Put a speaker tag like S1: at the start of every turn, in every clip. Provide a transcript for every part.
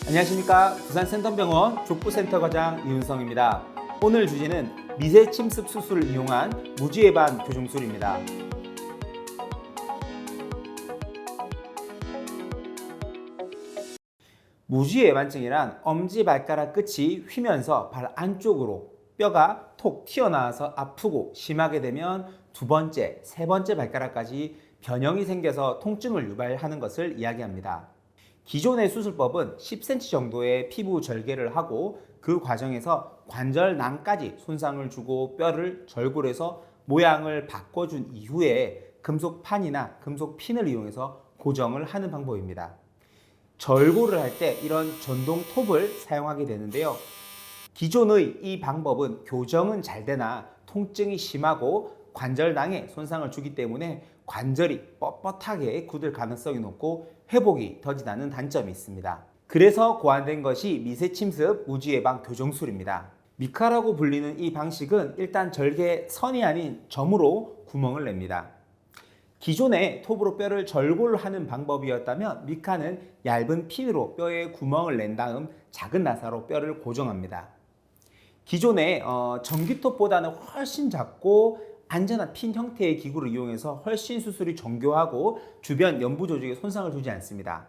S1: 안녕하십니까. 부산센텀병원 족부센터 과장 이윤성입니다. 오늘 주제는 미세 침습 수술을 이용한 무지해반 교정술입니다. 무지해반증이란 엄지발가락 끝이 휘면서 발 안쪽으로 뼈가 톡 튀어나와서 아프고 심하게 되면 두 번째, 세 번째 발가락까지 변형이 생겨서 통증을 유발하는 것을 이야기합니다. 기존의 수술법은 10cm 정도의 피부 절개를 하고 그 과정에서 관절낭까지 손상을 주고 뼈를 절골해서 모양을 바꿔준 이후에 금속판이나 금속핀을 이용해서 고정을 하는 방법입니다. 절골을 할 때 이런 전동 톱을 사용하게 되는데요. 기존의 이 방법은 교정은 잘 되나 통증이 심하고 관절낭에 손상을 주기 때문에 관절이 뻣뻣하게 굳을 가능성이 높고 회복이 더디다는 단점이 있습니다. 그래서 고안된 것이 미세침습 무지해방 교정술입니다. 미카라고 불리는 이 방식은 일단 절개 선이 아닌 점으로 구멍을 냅니다. 기존에 톱으로 뼈를 절골하는 방법이었다면 미카는 얇은 핀으로 뼈에 구멍을 낸 다음 작은 나사로 뼈를 고정합니다. 기존의 전기톱보다는 훨씬 작고 안전한 핀 형태의 기구를 이용해서 훨씬 수술이 정교하고 주변 연부 조직에 손상을 주지 않습니다.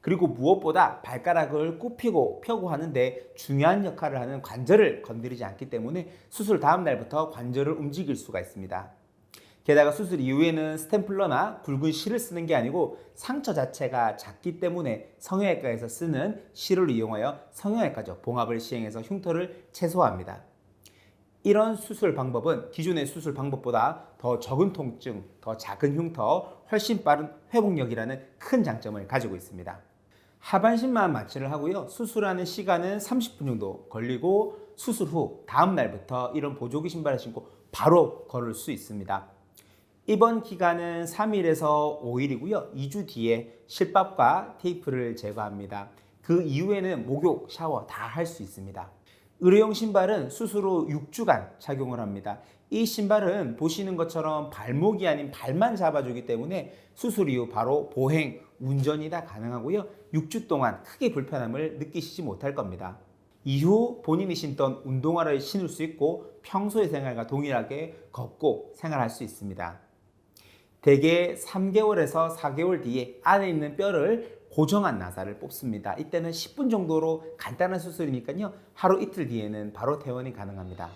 S1: 그리고 무엇보다 발가락을 굽히고 펴고 하는데 중요한 역할을 하는 관절을 건드리지 않기 때문에 수술 다음 날부터 관절을 움직일 수가 있습니다. 게다가 수술 이후에는 스탬플러나 굵은 실을 쓰는 게 아니고 상처 자체가 작기 때문에 성형외과에서 쓰는 실을 이용하여 성형외과적 봉합을 시행해서 흉터를 최소화합니다. 이런 수술 방법은 기존의 수술 방법보다 더 적은 통증, 더 작은 흉터, 훨씬 빠른 회복력이라는 큰 장점을 가지고 있습니다. 하반신만 마취를 하고요. 수술하는 시간은 30분 정도 걸리고 수술 후 다음 날부터 이런 보조기 신발을 신고 바로 걸을 수 있습니다. 입원 기간은 3일에서 5일이고요. 2주 뒤에 실밥과 테이프를 제거합니다. 그 이후에는 목욕, 샤워 다 할 수 있습니다. 의료용 신발은 수술 후 6주간 착용을 합니다. 이 신발은 보시는 것처럼 발목이 아닌 발만 잡아주기 때문에 수술 이후 바로 보행, 운전이 다 가능하고요. 6주 동안 크게 불편함을 느끼시지 못할 겁니다. 이후 본인이 신던 운동화를 신을 수 있고 평소의 생활과 동일하게 걷고 생활할 수 있습니다. 대개 3개월에서 4개월 뒤에 안에 있는 뼈를 고정한 나사를 뽑습니다. 이때는 10분 정도로 간단한 수술이니까요. 하루 이틀 뒤에는 바로 퇴원이 가능합니다.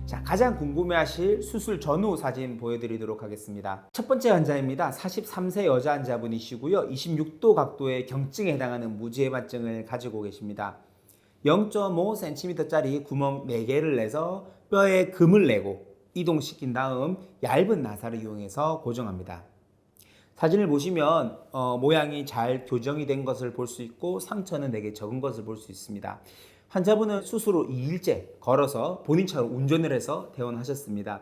S1: 자, 가장 궁금해하실 수술 전후 사진 보여드리도록 하겠습니다. 첫 번째 환자입니다. 43세 여자 환자분이시고요. 26도 각도의 경증에 해당하는 무지해반증을 가지고 계십니다. 0.5cm짜리 구멍 4개를 내서 뼈에 금을 내고 이동시킨 다음 얇은 나사를 이용해서 고정합니다. 사진을 보시면 모양이 잘 교정이 된 것을 볼 수 있고 상처는 되게 적은 것을 볼 수 있습니다. 환자분은 수술 후 2일째 걸어서 본인 차로 운전을 해서 퇴원하셨습니다.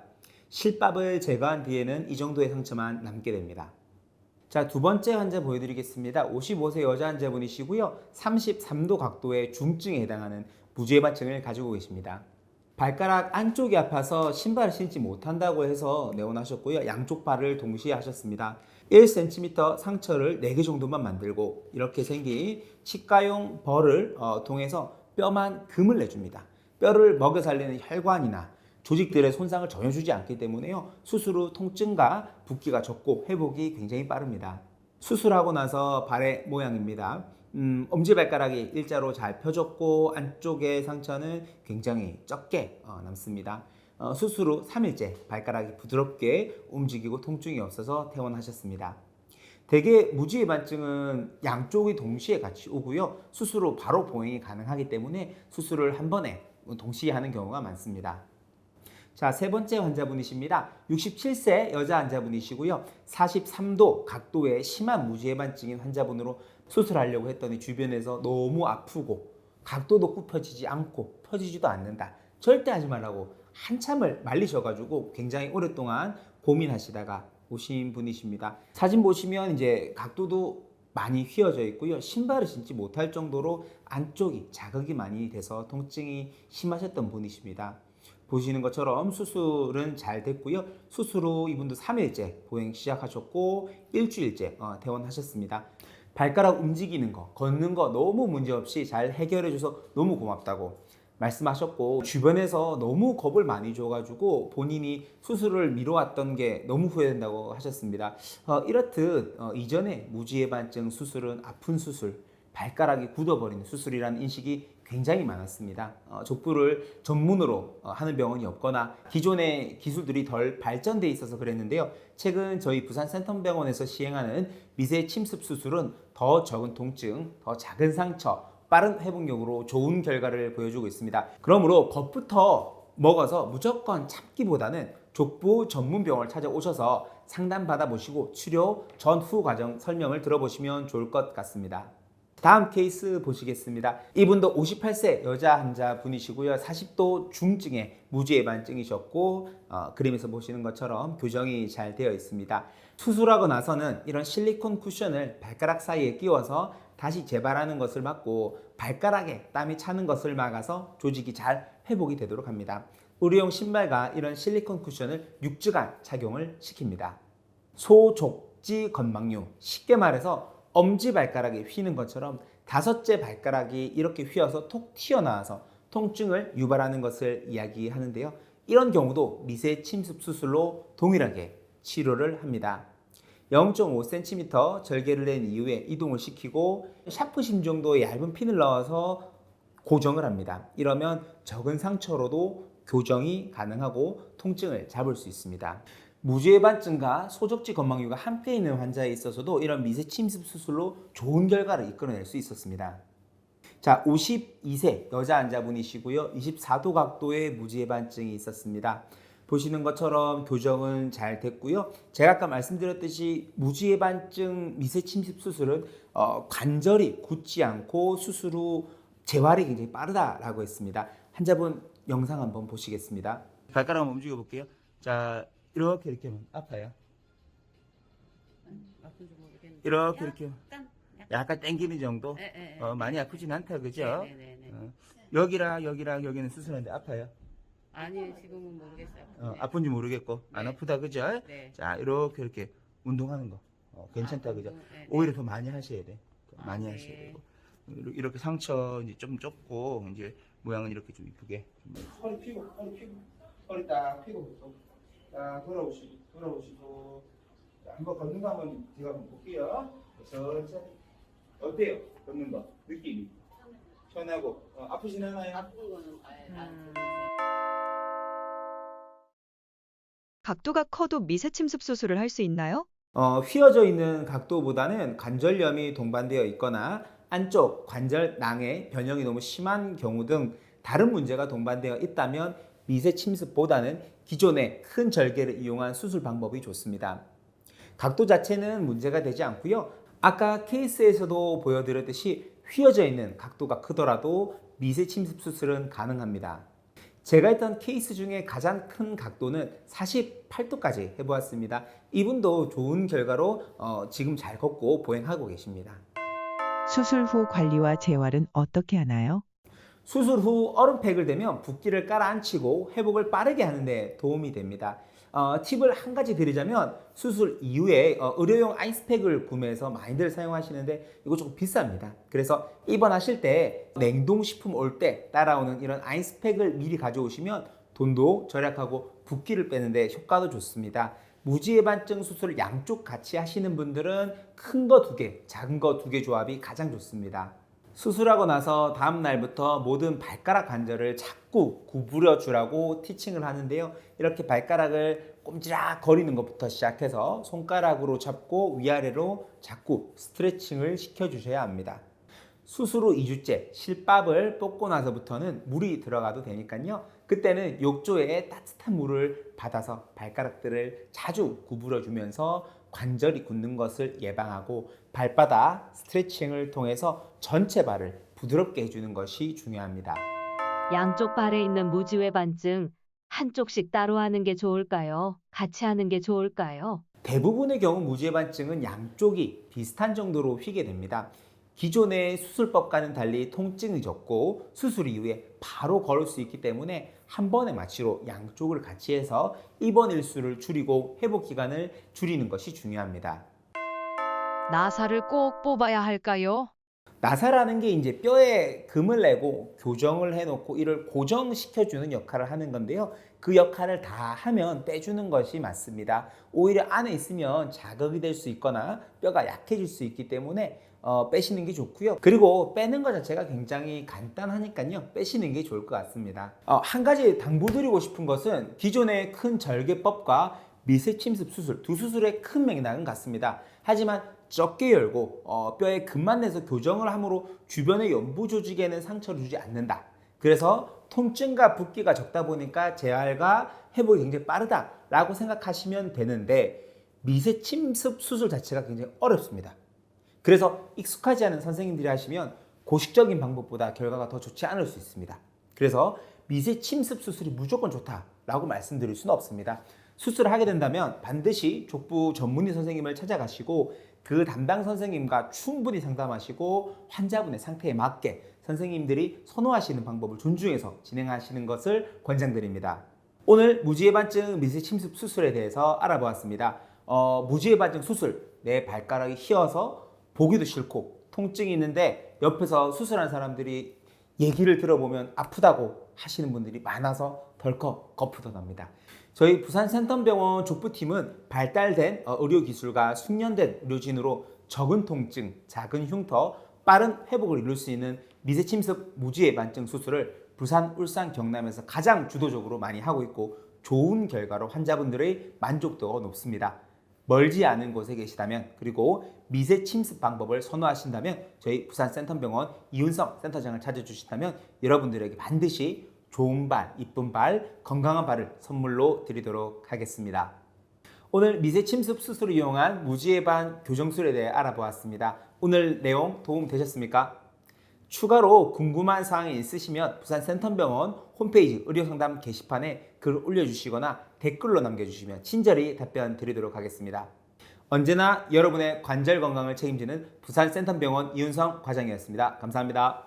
S1: 실밥을 제거한 뒤에는 이 정도의 상처만 남게 됩니다. 자, 두 번째 환자 보여드리겠습니다. 55세 여자 환자분이시고요. 33도 각도의 중증에 해당하는 무지해반증을 가지고 계십니다. 발가락 안쪽이 아파서 신발을 신지 못한다고 해서 내원하셨고요. 양쪽 발을 동시에 하셨습니다. 1cm 상처를 4개 정도만 만들고 이렇게 생긴 치과용 벌을 통해서 뼈만 금을 내줍니다. 뼈를 먹여 살리는 혈관이나 조직들의 손상을 전혀 주지 않기 때문에요. 수술 후 통증과 붓기가 적고 회복이 굉장히 빠릅니다. 수술하고 나서 발의 모양입니다. 엄지발가락이 일자로 잘 펴졌고 안쪽의 상처는 굉장히 적게 남습니다. 수술 후 3일째 발가락이 부드럽게 움직이고 통증이 없어서 퇴원하셨습니다. 대개 무지해반증은 양쪽이 동시에 같이 오고요. 수술 후 바로 보행이 가능하기 때문에 수술을 한 번에 동시에 하는 경우가 많습니다. 자, 세 번째 환자분이십니다. 67세 여자 환자분이시고요. 43도 각도의 심한 무지해반증인 환자분으로 수술하려고 했더니 주변에서 너무 아프고 각도도 굽혀지지 않고 펴지지도 않는다. 절대 하지 말라고 한참을 말리셔가지고 굉장히 오랫동안 고민하시다가 오신 분이십니다. 사진 보시면 이제 각도도 많이 휘어져 있고요. 신발을 신지 못할 정도로 안쪽이 자극이 많이 돼서 통증이 심하셨던 분이십니다. 보시는 것처럼 수술은 잘 됐고요. 수술 후 이분도 3일째 보행 시작하셨고 일주일째 퇴원하셨습니다. 발가락 움직이는 거, 걷는 거 너무 문제없이 잘 해결해줘서 너무 고맙다고 말씀하셨고, 주변에서 너무 겁을 많이 줘가지고 본인이 수술을 미뤄왔던 게 너무 후회된다고 하셨습니다. 이렇듯 이전에 무지해반증 수술은 아픈 수술, 발가락이 굳어버리는 수술이라는 인식이 굉장히 많았습니다. 족부를 전문으로 하는 병원이 없거나 기존의 기술들이 덜 발전돼 있어서 그랬는데요. 최근 저희 부산 센텀병원에서 시행하는 미세 침습 수술은 더 적은 통증, 더 작은 상처, 빠른 회복력으로 좋은 결과를 보여주고 있습니다. 그러므로 겁부터 먹어서 무조건 참기보다는 족부 전문 병원을 찾아오셔서 상담 받아보시고 치료 전후 과정 설명을 들어보시면 좋을 것 같습니다. 다음 케이스 보시겠습니다. 이분도 58세 여자 환자분이시고요. 40도 중증의 무지해반증이셨고 그림에서 보시는 것처럼 교정이 잘 되어 있습니다. 수술하고 나서는 이런 실리콘 쿠션을 발가락 사이에 끼워서 다시 재발하는 것을 막고 발가락에 땀이 차는 것을 막아서 조직이 잘 회복이 되도록 합니다. 의료용 신발과 이런 실리콘 쿠션을 6주간 착용을 시킵니다. 소족지 건망류, 쉽게 말해서 엄지발가락이 휘는 것처럼 5째 발가락이 이렇게 휘어서 톡 튀어나와서 통증을 유발하는 것을 이야기하는데요. 이런 경우도 미세 침습 수술로 동일하게 치료를 합니다. 0.5cm 절개를 낸 이후에 이동을 시키고 샤프심 정도의 얇은 핀을 넣어서 고정을 합니다. 이러면 적은 상처로도 교정이 가능하고 통증을 잡을 수 있습니다. 무지해반증과 소적지 건망류가 함께 있는 환자에 있어서도 이런 미세 침습 수술로 좋은 결과를 이끌어낼 수 있었습니다. 자, 52세 여자 환자분이시고요. 24도 각도의 무지해반증이 있었습니다. 보시는 것처럼 교정은 잘 됐고요. 제가 아까 말씀드렸듯이 무지해반증 미세 침습 수술은 관절이 굳지 않고 수술 후 재활이 굉장히 빠르다라고 했습니다. 환자분 영상 한번 보시겠습니다. 발가락 한번 움직여 볼게요. 자, 이렇게 하면 아파요.
S2: 아픈지 모르겠는데.
S1: 이렇게 약간 땡기는 정도. 많이 아프진 않다, 그죠? 여기랑 여기는 수술하는데 아파요.
S2: 아니 지금은 모르겠어요.
S1: 아픈지 모르겠고 안
S2: 네.
S1: 아프다, 그죠?
S2: 네.
S1: 자, 이렇게 운동하는 거 괜찮다, 그죠?
S2: 네.
S1: 오히려 더 많이 하셔야 돼. 많이
S2: 네.
S1: 하셔야 되고. 이렇게 상처 이제 좀 좁고 이제 모양은 이렇게 좀 이쁘게. 허리 펴고, 허리 딱 펴고. 자, 돌아오시고. 자, 한번 걷는 거 한번 제가 한번 볼게요. 천천히. 어때요? 걷는 거 느낌이? 편하고 아프진 않아요?
S2: 아픈 거는 안
S3: 각도가 커도 미세 침습 수술을 할 수 있나요?
S1: 휘어져 있는 각도보다는 관절염이 동반되어 있거나 안쪽 관절낭의 변형이 너무 심한 경우 등 다른 문제가 동반되어 있다면 미세 침습보다는 기존의 큰 절개를 이용한 수술 방법이 좋습니다. 각도 자체는 문제가 되지 않고요. 아까 케이스에서도 보여드렸듯이 휘어져 있는 각도가 크더라도 미세 침습 수술은 가능합니다. 제가 했던 케이스 중에 가장 큰 각도는 48도까지 해보았습니다. 이분도 좋은 결과로 지금 잘 걷고 보행하고 계십니다.
S4: 수술 후 관리와 재활은 어떻게 하나요?
S1: 수술 후 얼음팩을 대면 붓기를 깔아앉히고 회복을 빠르게 하는 데 도움이 됩니다. 팁을 한 가지 드리자면 수술 이후에 의료용 아이스팩을 구매해서 많이들 사용하시는데 이거 조금 비쌉니다. 그래서 입원하실 때 냉동식품 올 때 따라오는 이런 아이스팩을 미리 가져오시면 돈도 절약하고 붓기를 빼는데 효과도 좋습니다. 무지해반증 수술을 양쪽 같이 하시는 분들은 큰 거 2개, 작은 거 2개 조합이 가장 좋습니다. 수술하고 나서 다음 날부터 모든 발가락 관절을 자꾸 구부려 주라고 티칭을 하는데요. 이렇게 발가락을 꼼지락 거리는 것부터 시작해서 손가락으로 잡고 위아래로 자꾸 스트레칭을 시켜주셔야 합니다. 수술 후 2주째 실밥을 뽑고 나서부터는 물이 들어가도 되니까요. 그때는 욕조에 따뜻한 물을 받아서 발가락들을 자주 구부려 주면서 관절이 굳는 것을 예방하고 발바닥 스트레칭을 통해서 전체 발을 부드럽게 해주는 것이 중요합니다.
S5: 양쪽 발에 있는 무지외반증 한쪽씩 따로 하는 게 좋을까요? 같이 하는 게 좋을까요?
S1: 대부분의 경우 무지해반증은 양쪽이 비슷한 정도로 휘게 됩니다. 기존의 수술법과는 달리 통증이 적고 수술 이후에 바로 걸을 수 있기 때문에 한 번의 마취로 양쪽을 같이 해서 입원 일수를 줄이고 회복 기간을 줄이는 것이 중요합니다.
S5: 나사를 꼭 뽑아야 할까요?
S1: 나사라는 게 이제 뼈에 금을 내고 교정을 해놓고 이를 고정시켜주는 역할을 하는 건데요. 그 역할을 다 하면 빼주는 것이 맞습니다. 오히려 안에 있으면 자극이 될 수 있거나 뼈가 약해질 수 있기 때문에 빼시는 게 좋고요. 그리고 빼는 것 자체가 굉장히 간단하니까요. 빼시는 게 좋을 것 같습니다. 한 가지 당부드리고 싶은 것은 기존의 큰 절개법과 미세침습 수술, 두 수술의 큰 맥락은 같습니다. 하지만 적게 열고 뼈에 금만 내서 교정을 함으로 주변의 연부 조직에는 상처를 주지 않는다. 그래서 통증과 붓기가 적다 보니까 재활과 회복이 굉장히 빠르다라고 생각하시면 되는데 미세침습 수술 자체가 굉장히 어렵습니다. 그래서 익숙하지 않은 선생님들이 하시면 고식적인 방법보다 결과가 더 좋지 않을 수 있습니다. 그래서 미세침습 수술이 무조건 좋다라고 말씀드릴 수는 없습니다. 수술을 하게 된다면 반드시 족부 전문의 선생님을 찾아가시고 그 담당 선생님과 충분히 상담하시고 환자분의 상태에 맞게 선생님들이 선호하시는 방법을 존중해서 진행하시는 것을 권장드립니다. 오늘 무지해반증 미세침습 수술에 대해서 알아보았습니다. 무지해반증 수술, 내 발가락이 휘어서 보기도 싫고 통증이 있는데 옆에서 수술한 사람들이 얘기를 들어보면 아프다고 하시는 분들이 많아서 덜컥 거푸더 납니다. 저희 부산 센텀병원 족부팀은 발달된 의료기술과 숙련된 의료진으로 적은 통증, 작은 흉터, 빠른 회복을 이룰 수 있는 미세침습 무지해반증 수술을 부산, 울산, 경남에서 가장 주도적으로 많이 하고 있고 좋은 결과로 환자분들의 만족도가 높습니다. 멀지 않은 곳에 계시다면 그리고 미세침습 방법을 선호하신다면 저희 부산 센텀병원 이윤성 센터장을 찾아주신다면 여러분들에게 반드시 좋은 발, 이쁜 발, 건강한 발을 선물로 드리도록 하겠습니다. 오늘 미세침습 수술을 이용한 무지해반 교정술에 대해 알아보았습니다. 오늘 내용 도움 되셨습니까? 추가로 궁금한 사항이 있으시면 부산 센텀병원 홈페이지 의료상담 게시판에 글을 올려주시거나 댓글로 남겨주시면 친절히 답변 드리도록 하겠습니다. 언제나 여러분의 관절 건강을 책임지는 부산 센텀병원 이윤성 과장이었습니다. 감사합니다.